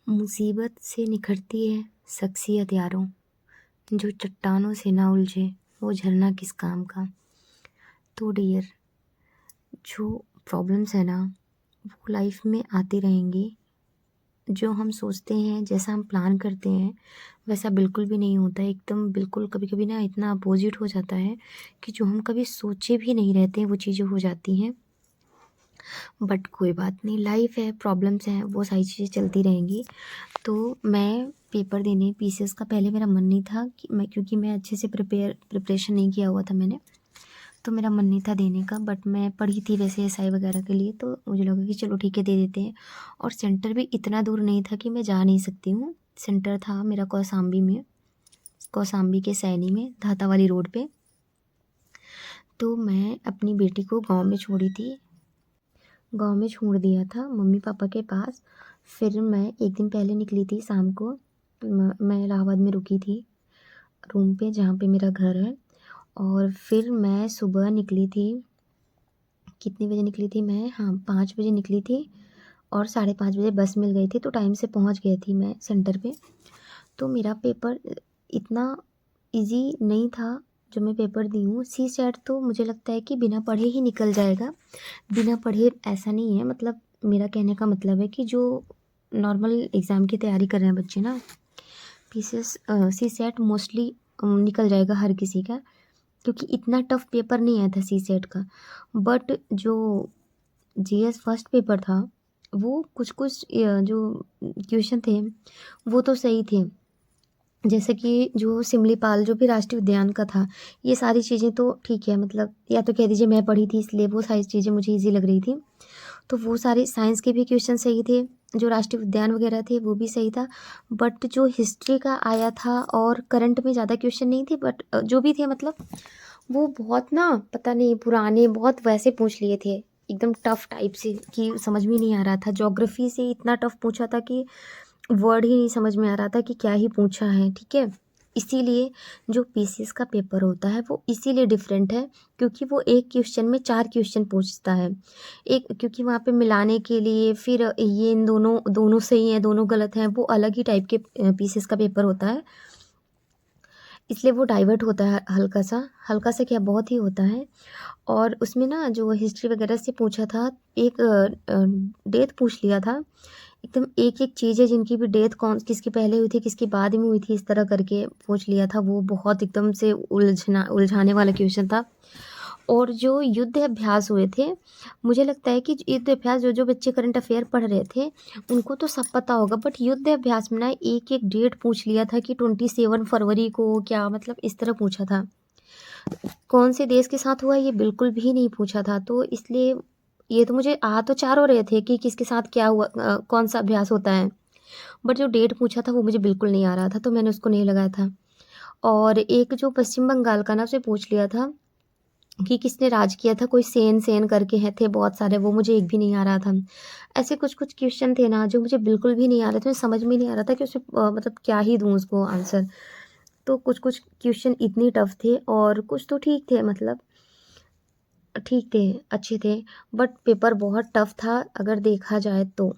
मुसीबत से निखरती है शख्सियत यारों, जो चट्टानों से ना उलझे वो झरना किस काम का। तो डियर, जो प्रॉब्लम्स है ना वो लाइफ में आती रहेंगी। जो हम सोचते हैं, जैसा हम प्लान करते हैं वैसा बिल्कुल भी नहीं होता है। एकदम बिल्कुल कभी कभी ना इतना अपोजिट हो जाता है कि जो हम कभी सोचे भी नहीं रहते हैं वो चीज़ें हो जाती हैं। बट कोई बात नहीं, लाइफ है, प्रॉब्लम्स हैं, वो सारी चीज़ें चलती रहेंगी। तो मैं पेपर देने पीसीएस का पहले मेरा मन नहीं था कि मैं, क्योंकि मैं अच्छे से प्रिपरेशन नहीं किया हुआ था मैंने, तो मेरा मन नहीं था देने का। बट मैं पढ़ी थी वैसे एसआई वगैरह के लिए, तो मुझे लगा कि चलो ठीक है दे देते हैं। और सेंटर भी इतना दूर नहीं था कि मैं जा नहीं सकती हूँ। सेंटर था मेरा कौसाम्बी में, कौसाम्बी के सैनी में, धाता वाली रोड पे। तो मैं अपनी बेटी को गाँव में छोड़ी थी, गाँव में छोड़ दिया था मम्मी पापा के पास। फिर मैं एक दिन पहले निकली थी शाम को। मैं इलाहाबाद में रुकी थी रूम पे, जहाँ पे मेरा घर है। और फिर मैं सुबह निकली थी, कितने बजे निकली थी मैं, हाँ 5 बजे निकली थी। और 5:30 बजे बस मिल गई थी, तो टाइम से पहुँच गई थी मैं सेंटर पे। तो मेरा पेपर इतना इजी नहीं था जो मैं पेपर दी हूँ। सी सेट तो मुझे लगता है कि बिना पढ़े ही निकल जाएगा। बिना पढ़े ऐसा नहीं है, मतलब मेरा कहने का मतलब है कि जो नॉर्मल एग्ज़ाम की तैयारी कर रहे हैं बच्चे ना, पीसीएस सी सेट मोस्टली निकल जाएगा हर किसी का, क्योंकि इतना टफ पेपर नहीं आया था सी सेट का। बट जो जीएस फर्स्ट पेपर था वो कुछ कुछ जो क्वेश्चन थे वो तो सही थे। जैसे कि जो सिमलीपाल जो भी राष्ट्रीय उद्यान का था, ये सारी चीज़ें तो ठीक है, मतलब या तो कह दीजिए मैं पढ़ी थी इसलिए वो सारी चीज़ें मुझे ईजी लग रही थी। तो वो सारे साइंस के भी क्वेश्चन सही थे, जो राष्ट्रीय उद्यान वगैरह थे वो भी सही था। बट जो हिस्ट्री का आया था और करंट में ज़्यादा क्वेश्चन नहीं थे, बट जो भी थे मतलब वो बहुत ना पता नहीं पुराने बहुत वैसे पूछ लिए थे, एकदम टफ टाइप से कि समझ में नहीं आ रहा था। ज्योग्राफी से इतना टफ पूछा था कि वर्ड ही नहीं समझ में आ रहा था कि क्या ही पूछा है, ठीक है। इसीलिए जो पीसीएस का पेपर होता है वो इसीलिए डिफरेंट है, क्योंकि वो एक क्वेश्चन में 4 क्वेश्चन पूछता है। एक क्योंकि वहाँ पे मिलाने के लिए, फिर ये इन दोनों दोनों सही हैं दोनों गलत हैं, वो अलग ही टाइप के पीसीएस का पेपर होता है। इसलिए वो डाइवर्ट होता है हल्का सा क्या बहुत ही होता है। और उसमें ना जो हिस्ट्री वगैरह से पूछा था, एक डेट पूछ लिया था, एकदम एक-एक चीज़ है जिनकी भी डेथ कौन किसकी पहले हुई थी, किसकी बाद में हुई थी, इस तरह करके पूछ लिया था। वो बहुत एकदम से उलझाने वाला क्वेश्चन था। और जो युद्ध अभ्यास हुए थे, मुझे लगता है कि युद्ध अभ्यास जो बच्चे करंट अफेयर पढ़ रहे थे उनको तो सब पता होगा, बट युद्ध अभ्यास में ना एक-एक डेट पूछ लिया था कि 27 फरवरी को क्या, मतलब इस तरह पूछा था। कौन से देश के साथ हुआ ये बिल्कुल भी नहीं पूछा था। तो इसलिए ये तो मुझे आ तो चारों रहे थे कि किसके साथ क्या हुआ, कौन सा अभ्यास होता है, बट जो डेट पूछा था वो मुझे बिल्कुल नहीं आ रहा था, तो मैंने उसको नहीं लगाया था। और एक जो पश्चिम बंगाल का ना, उसे पूछ लिया था कि किसने राज किया था, कोई सेन सेन करके हैं थे बहुत सारे, वो मुझे एक भी नहीं आ रहा था। ऐसे कुछ कुछ क्वेश्चन थे ना जो मुझे बिल्कुल भी नहीं आ रहे थे, समझ में नहीं आ रहा था कि उसे मतलब क्या ही दूँ उसको आंसर। तो कुछ कुछ क्वेश्चन इतने टफ थे और कुछ तो ठीक थे, मतलब ठीक थे, अच्छे थे। बट पेपर बहुत टफ था अगर देखा जाए तो।